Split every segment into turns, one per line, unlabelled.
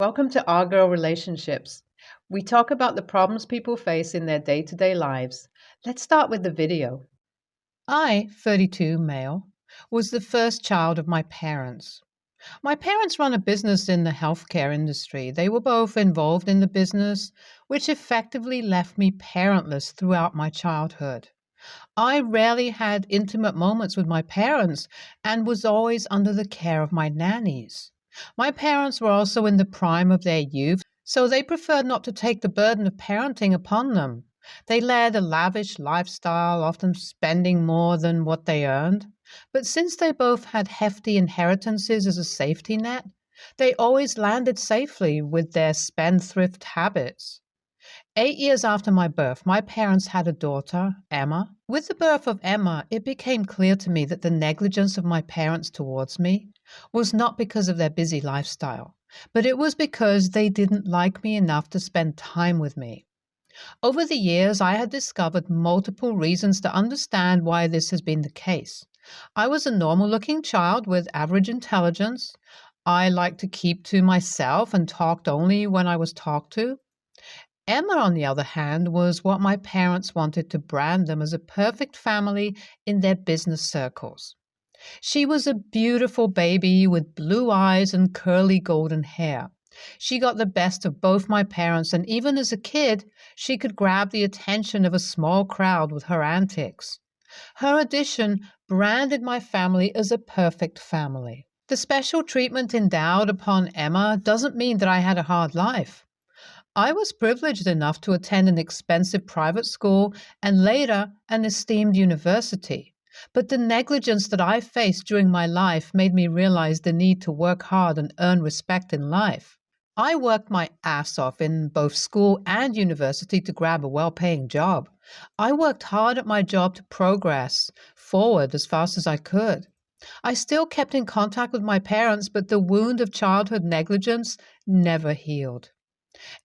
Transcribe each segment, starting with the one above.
Welcome to Our Girl Relationships. We talk about the problems people face in their day to day lives. Let's start with the video. I, 32 male, was the first child of my parents. My parents run a business in the healthcare industry. They were both involved in the business, which effectively left me parentless throughout my childhood. I rarely had intimate moments with my parents and was always under the care of my nannies. My parents were also in the prime of their youth, so they preferred not to take the burden of parenting upon them. They led a lavish lifestyle, often spending more than what they earned. But since they both had hefty inheritances as a safety net, they always landed safely with their spendthrift habits. 8 years after my birth, my parents had a daughter, Emma. With the birth of Emma, it became clear to me that the negligence of my parents towards me was not because of their busy lifestyle, but it was because they didn't like me enough to spend time with me. Over the years, I had discovered multiple reasons to understand why this has been the case. I was a normal-looking child with average intelligence. I liked to keep to myself and talked only when I was talked to. Emma, on the other hand, was what my parents wanted to brand them as a perfect family in their business circles. She was a beautiful baby with blue eyes and curly golden hair. She got the best of both my parents, and even as a kid, she could grab the attention of a small crowd with her antics. Her addition branded my family as a perfect family. The special treatment endowed upon Emma doesn't mean that I had a hard life. I was privileged enough to attend an expensive private school and later an esteemed university. But the negligence that I faced during my life made me realize the need to work hard and earn respect in life. I worked my ass off in both school and university to grab a well-paying job. I worked hard at my job to progress forward as fast as I could. I still kept in contact with my parents, but the wound of childhood negligence never healed.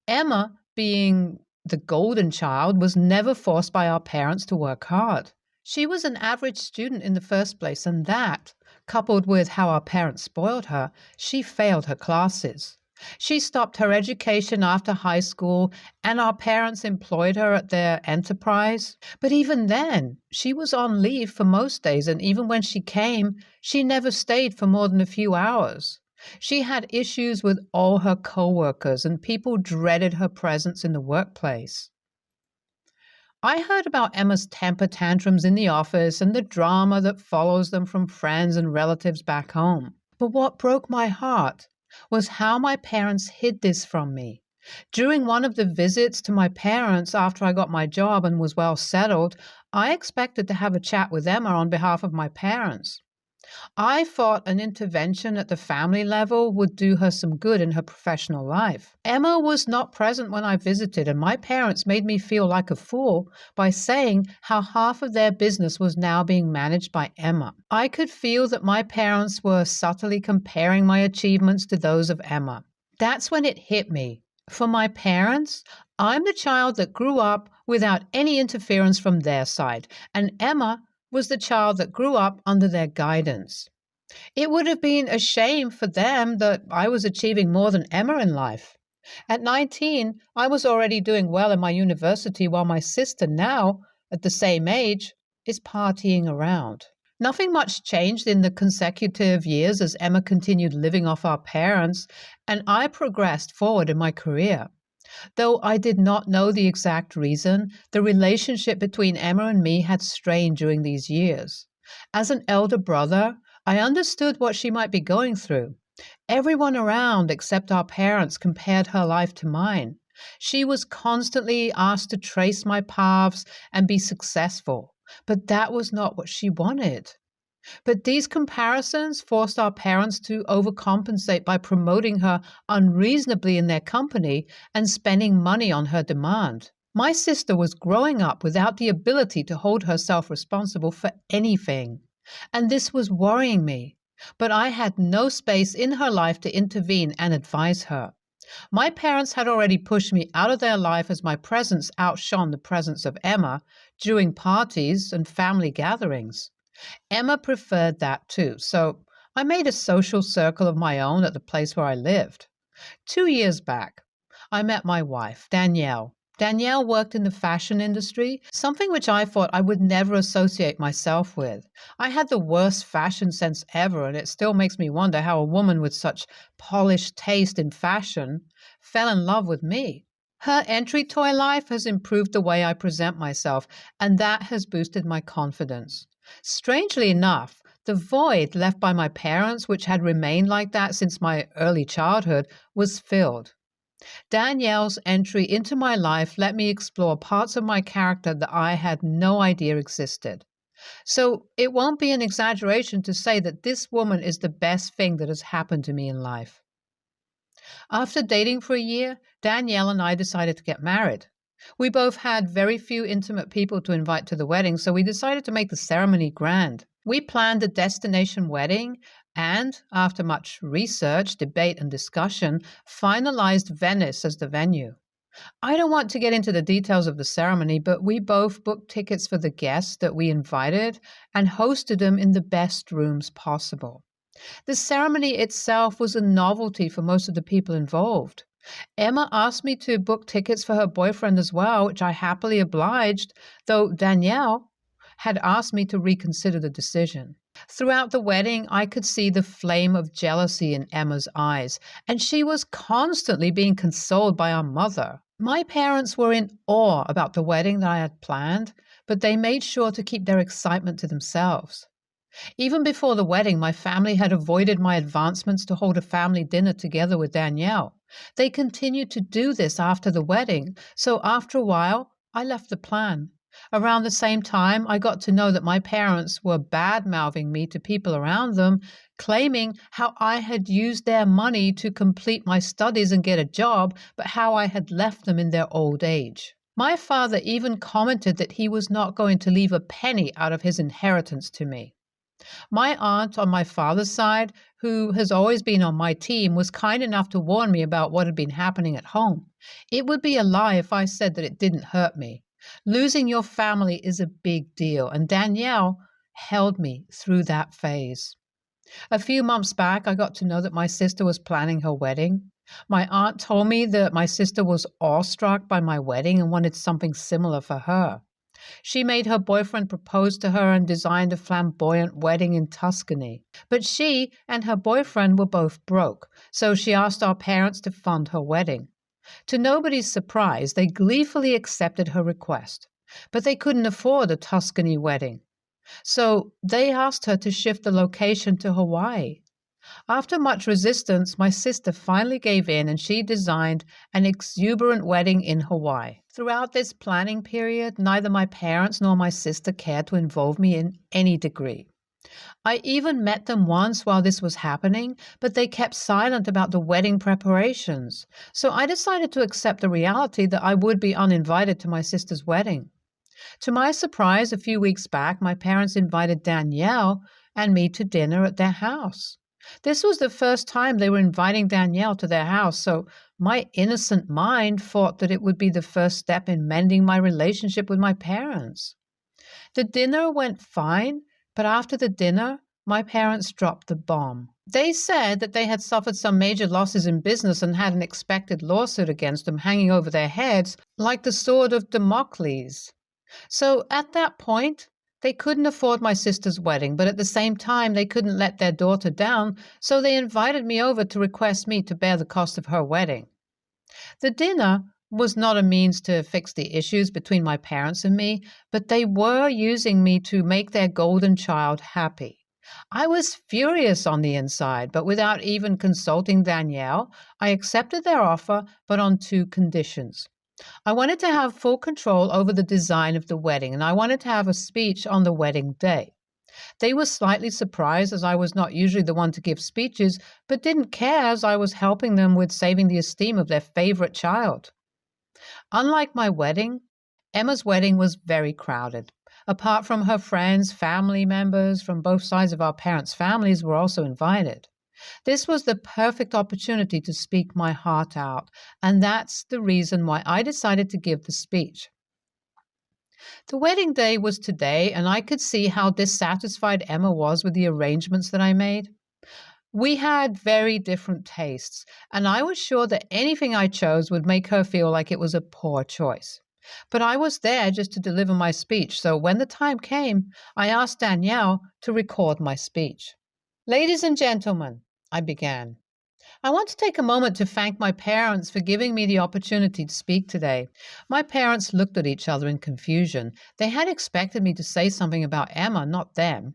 Emma, being the golden child, was never forced by our parents to work hard. She was an average student in the first place, and that, coupled with how our parents spoiled her, she failed her classes. She stopped her education after high school, and our parents employed her at their enterprise. But even then, she was on leave for most days, and even when she came, she never stayed for more than a few hours. She had issues with all her coworkers, and people dreaded her presence in the workplace. I heard about Emma's temper tantrums in the office and the drama that follows them from friends and relatives back home. But what broke my heart was how my parents hid this from me. During one of the visits to my parents after I got my job and was well settled, I expected to have a chat with Emma on behalf of my parents. I thought an intervention at the family level would do her some good in her professional life. Emma was not present when I visited, and my parents made me feel like a fool by saying how half of their business was now being managed by Emma. I could feel that my parents were subtly comparing my achievements to those of Emma. That's when it hit me. For my parents, I'm the child that grew up without any interference from their side, and Emma was the child that grew up under their guidance. It would have been a shame for them that I was achieving more than Emma in life. At 19, I was already doing well in my university while my sister now, at the same age, is partying around. Nothing much changed in the consecutive years as Emma continued living off our parents, and I progressed forward in my career. Though I did not know the exact reason, the relationship between Emma and me had strained during these years. As an elder brother, I understood what she might be going through. Everyone around except our parents compared her life to mine. She was constantly asked to trace my paths and be successful, but that was not what she wanted. But these comparisons forced our parents to overcompensate by promoting her unreasonably in their company and spending money on her demand. My sister was growing up without the ability to hold herself responsible for anything, and this was worrying me. But I had no space in her life to intervene and advise her. My parents had already pushed me out of their life as my presence outshone the presence of Emma during parties and family gatherings. Emma preferred that too, so I made a social circle of my own at the place where I lived. 2 years back, I met my wife, Danielle. Danielle worked in the fashion industry, something which I thought I would never associate myself with. I had the worst fashion sense ever, and it still makes me wonder how a woman with such polished taste in fashion fell in love with me. Her entry toy life has improved the way I present myself, and that has boosted my confidence. Strangely enough, the void left by my parents, which had remained like that since my early childhood, was filled. Danielle's entry into my life let me explore parts of my character that I had no idea existed. So it won't be an exaggeration to say that this woman is the best thing that has happened to me in life. After dating for a year, Danielle and I decided to get married. We both had very few intimate people to invite to the wedding, so we decided to make the ceremony grand. We planned a destination wedding and, after much research, debate, and discussion, finalized Venice as the venue. I don't want to get into the details of the ceremony, but we both booked tickets for the guests that we invited and hosted them in the best rooms possible. The ceremony itself was a novelty for most of the people involved. Emma asked me to book tickets for her boyfriend as well, which I happily obliged, though Danielle had asked me to reconsider the decision. Throughout the wedding, I could see the flame of jealousy in Emma's eyes, and she was constantly being consoled by our mother. My parents were in awe about the wedding that I had planned, but they made sure to keep their excitement to themselves. Even before the wedding, my family had avoided my advancements to hold a family dinner together with Danielle. They continued to do this after the wedding, so after a while, I left the plan. Around the same time, I got to know that my parents were bad-mouthing me to people around them, claiming how I had used their money to complete my studies and get a job, but how I had left them in their old age. My father even commented that he was not going to leave a penny out of his inheritance to me. My aunt on my father's side, who has always been on my team, was kind enough to warn me about what had been happening at home. It would be a lie if I said that it didn't hurt me. Losing your family is a big deal, and Danielle held me through that phase. A few months back, I got to know that my sister was planning her wedding. My aunt told me that my sister was awestruck by my wedding and wanted something similar for her. She made her boyfriend propose to her and designed a flamboyant wedding in Tuscany. But she and her boyfriend were both broke, so she asked our parents to fund her wedding. To nobody's surprise, they gleefully accepted her request. But they couldn't afford a Tuscany wedding. So they asked her to shift the location to Hawaii. After much resistance, my sister finally gave in and she designed an exuberant wedding in Hawaii. Throughout this planning period, neither my parents nor my sister cared to involve me in any degree. I even met them once while this was happening, but they kept silent about the wedding preparations. So I decided to accept the reality that I would be uninvited to my sister's wedding. To my surprise, a few weeks back, my parents invited Danielle and me to dinner at their house. This was the first time they were inviting Danielle to their house, so my innocent mind thought that it would be the first step in mending my relationship with my parents. The dinner went fine, but after the dinner, my parents dropped the bomb. They said that they had suffered some major losses in business and had an expected lawsuit against them hanging over their heads like the sword of Damocles. So at that point, they couldn't afford my sister's wedding, but at the same time, they couldn't let their daughter down, so they invited me over to request me to bear the cost of her wedding. The dinner was not a means to fix the issues between my parents and me, but they were using me to make their golden child happy. I was furious on the inside, but without even consulting Danielle, I accepted their offer, but on two conditions. I wanted to have full control over the design of the wedding, and I wanted to have a speech on the wedding day. They were slightly surprised as I was not usually the one to give speeches, but didn't care as I was helping them with saving the esteem of their favorite child. Unlike my wedding, Emma's wedding was very crowded. Apart from her friends, family members from both sides of our parents' families were also invited. This was the perfect opportunity to speak my heart out, and that's the reason why I decided to give the speech. The wedding day was today, and I could see how dissatisfied Emma was with the arrangements that I made. We had very different tastes, and I was sure that anything I chose would make her feel like it was a poor choice. But I was there just to deliver my speech, so when the time came, I asked Danielle to record my speech. Ladies and gentlemen, I began. I want to take a moment to thank my parents for giving me the opportunity to speak today. My parents looked at each other in confusion. They had expected me to say something about Emma, not them.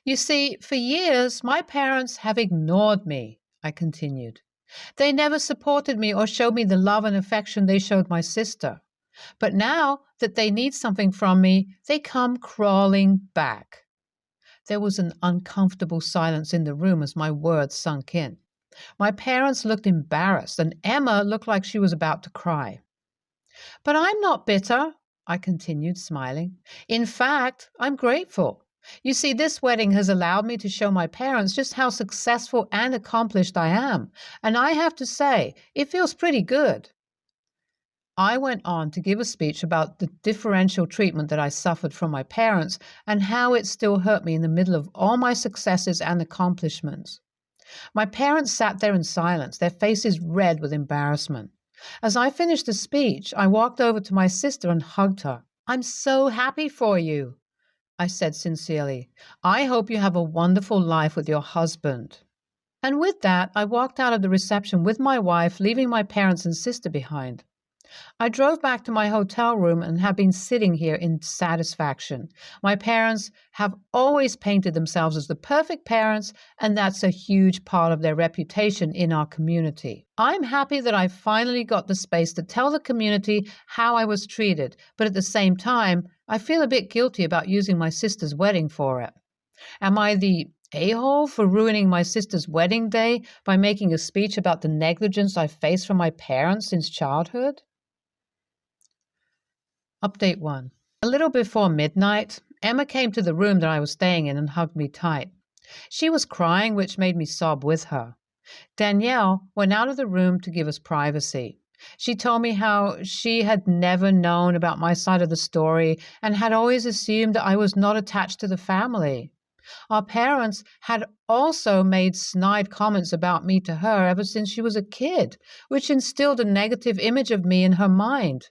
You see, for years, my parents have ignored me, I continued. They never supported me or showed me the love and affection they showed my sister. But now that they need something from me, they come crawling back. There was an uncomfortable silence in the room as my words sunk in. My parents looked embarrassed, and Emma looked like she was about to cry. But I'm not bitter, I continued, smiling. In fact, I'm grateful. You see, this wedding has allowed me to show my parents just how successful and accomplished I am, and I have to say, it feels pretty good. I went on to give a speech about the differential treatment that I suffered from my parents and how it still hurt me in the middle of all my successes and accomplishments. My parents sat there in silence, their faces red with embarrassment. As I finished the speech, I walked over to my sister and hugged her. I'm so happy for you, I said sincerely. I hope you have a wonderful life with your husband. And with that, I walked out of the reception with my wife, leaving my parents and sister behind. I drove back to my hotel room and have been sitting here in satisfaction. My parents have always painted themselves as the perfect parents, and that's a huge part of their reputation in our community. I'm happy that I finally got the space to tell the community how I was treated, but at the same time, I feel a bit guilty about using my sister's wedding for it. Am I the a-hole for ruining my sister's wedding day by making a speech about the negligence I faced from my parents since childhood? Update 1. A little before midnight, Emma came to the room that I was staying in and hugged me tight. She was crying, which made me sob with her. Danielle went out of the room to give us privacy. She told me how she had never known about my side of the story and had always assumed that I was not attached to the family. Our parents had also made snide comments about me to her ever since she was a kid, which instilled a negative image of me in her mind.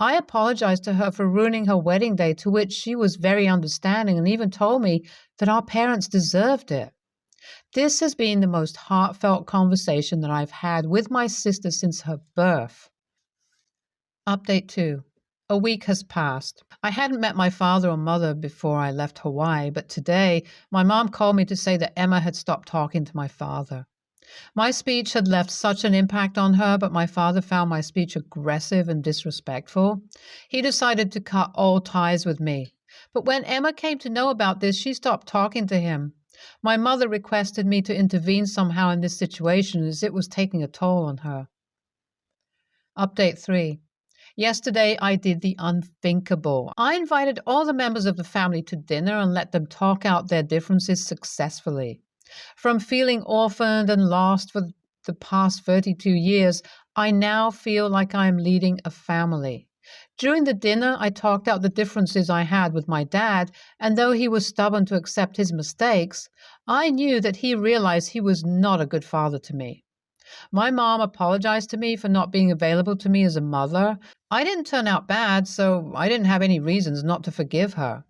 I apologized to her for ruining her wedding day, to which she was very understanding and even told me that our parents deserved it. This has been the most heartfelt conversation that I've had with my sister since her birth. Update 2. A week has passed. I hadn't met my father or mother before I left Hawaii, but today my mom called me to say that Emma had stopped talking to my father. My speech had left such an impact on her, but my father found my speech aggressive and disrespectful. He decided to cut all ties with me. But when Emma came to know about this, she stopped talking to him. My mother requested me to intervene somehow in this situation as it was taking a toll on her. Update 3. Yesterday, I did the unthinkable. I invited all the members of the family to dinner and let them talk out their differences successfully. From feeling orphaned and lost for the past 32 years, I now feel like I am leading a family. During the dinner, I talked out the differences I had with my dad, and though he was stubborn to accept his mistakes, I knew that he realized he was not a good father to me. My mom apologized to me for not being available to me as a mother. I didn't turn out bad, so I didn't have any reasons not to forgive her.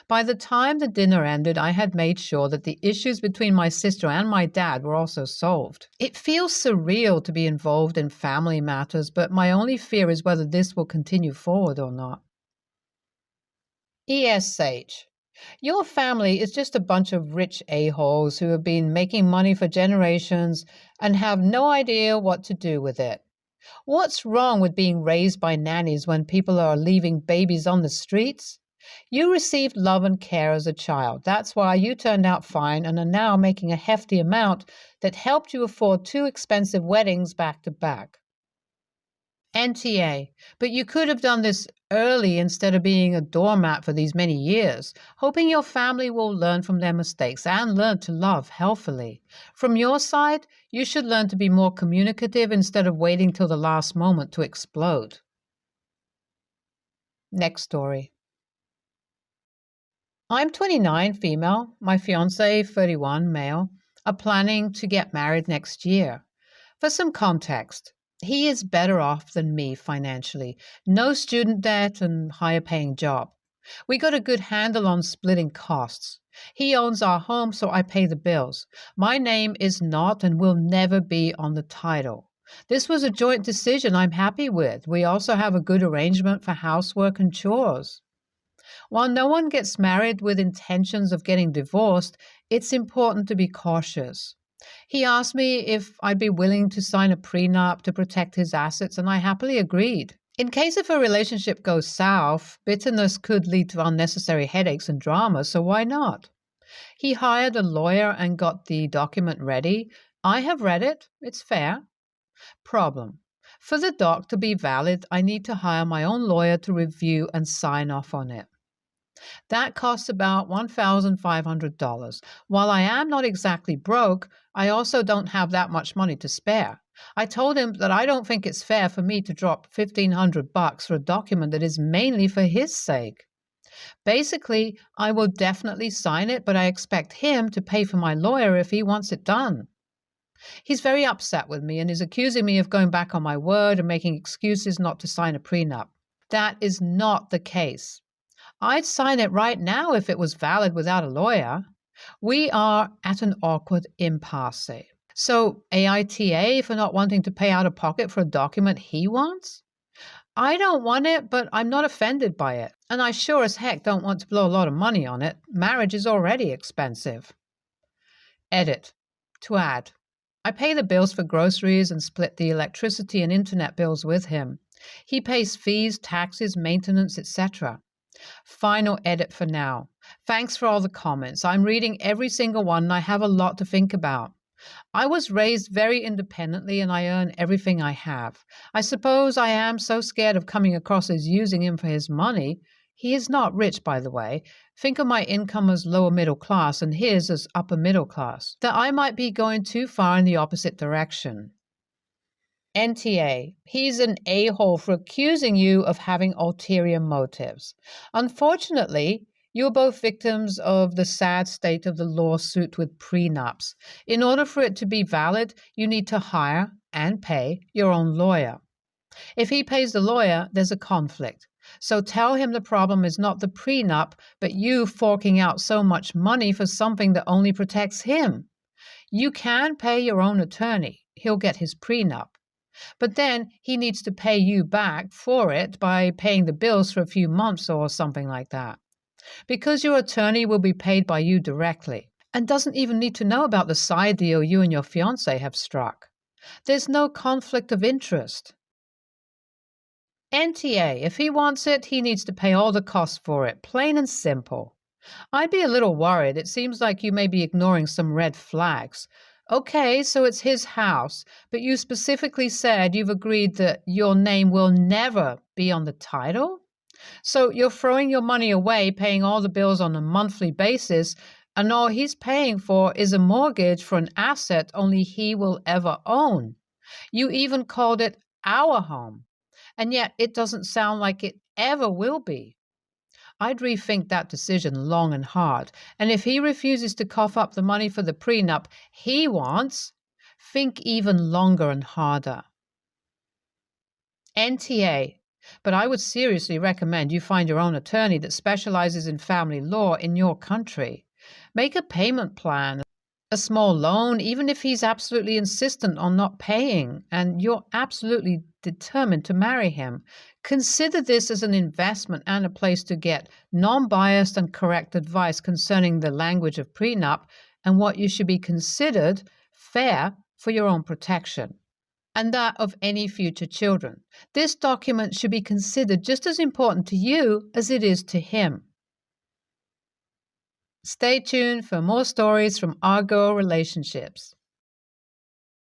By the time the dinner ended, I had made sure that the issues between my sister and my dad were also solved. It feels surreal to be involved in family matters, but my only fear is whether this will continue forward or not. ESH. Your family is just a bunch of rich a-holes who have been making money for generations and have no idea what to do with it. What's wrong with being raised by nannies when people are leaving babies on the streets? You received love and care as a child. That's why you turned out fine and are now making a hefty amount that helped you afford 2 expensive weddings back to back. NTA, but you could have done this early instead of being a doormat for these many years, hoping your family will learn from their mistakes and learn to love healthily. From your side, you should learn to be more communicative instead of waiting till the last moment to explode. Next story. I'm 29, female, my fiancé, 31, male. are planning to get married next year. For some context, he is better off than me financially. No student debt and higher paying job. We got a good handle on splitting costs. He owns our home, so I pay the bills. My name is not and will never be on the title. This was a joint decision I'm happy with. We also have a good arrangement for housework and chores. While no one gets married with intentions of getting divorced, it's important to be cautious. He asked me if I'd be willing to sign a prenup to protect his assets, and I happily agreed. In case if a relationship goes south, bitterness could lead to unnecessary headaches and drama, so why not? He hired a lawyer and got the document ready. I have read it. It's fair. Problem. For the doc to be valid, I need to hire my own lawyer to review and sign off on it. That costs about $1,500. While I am not exactly broke, I also don't have that much money to spare. I told him that I don't think it's fair for me to drop $1,500 for a document that is mainly for his sake. Basically, I will definitely sign it, but I expect him to pay for my lawyer if he wants it done. He's very upset with me and is accusing me of going back on my word and making excuses not to sign a prenup. That is not the case. I'd sign it right now if it was valid without a lawyer. We are at an awkward impasse. So, AITA for not wanting to pay out of pocket for a document he wants? I don't want it, but I'm not offended by it. And I sure as heck don't want to blow a lot of money on it. Marriage is already expensive. Edit. To add. I pay the bills for groceries and split the electricity and internet bills with him. He pays fees, taxes, maintenance, etc. Final edit for now. Thanks for all the comments. I'm reading every single one and I have a lot to think about. I was raised very independently and I earn everything I have. I suppose I am so scared of coming across as using him for his money. He is not rich, by the way. Think of my income as lower middle class and his as upper middle class. That I might be going too far in the opposite direction. NTA, he's an a-hole for accusing you of having ulterior motives. Unfortunately, you're both victims of the sad state of the lawsuit with prenups. In order for it to be valid, you need to hire and pay your own lawyer. If he pays the lawyer, there's a conflict. So tell him the problem is not the prenup, but you forking out so much money for something that only protects him. You can pay your own attorney. He'll get his prenup. But then he needs to pay you back for it by paying the bills for a few months or something like that. Because your attorney will be paid by you directly and doesn't even need to know about the side deal you and your fiancé have struck. There's no conflict of interest. NTA, if he wants it, he needs to pay all the costs for it, plain and simple. I'd be a little worried. It seems like you may be ignoring some red flags. Okay, so it's his house, but you specifically said you've agreed that your name will never be on the title? So you're throwing your money away, paying all the bills on a monthly basis, and all he's paying for is a mortgage for an asset only he will ever own. You even called it our home, and yet it doesn't sound like it ever will be. I'd rethink that decision long and hard, and if he refuses to cough up the money for the prenup he wants, think even longer and harder. NTA, but I would seriously recommend you find your own attorney that specializes in family law in your country. Make a payment plan, a small loan, even if he's absolutely insistent on not paying and you're absolutely determined to marry him. Consider this as an investment and a place to get non-biased and correct advice concerning the language of prenup and what you should be considered fair for your own protection and that of any future children. This document should be considered just as important to you as it is to him. Stay tuned for more stories from our girl relationships.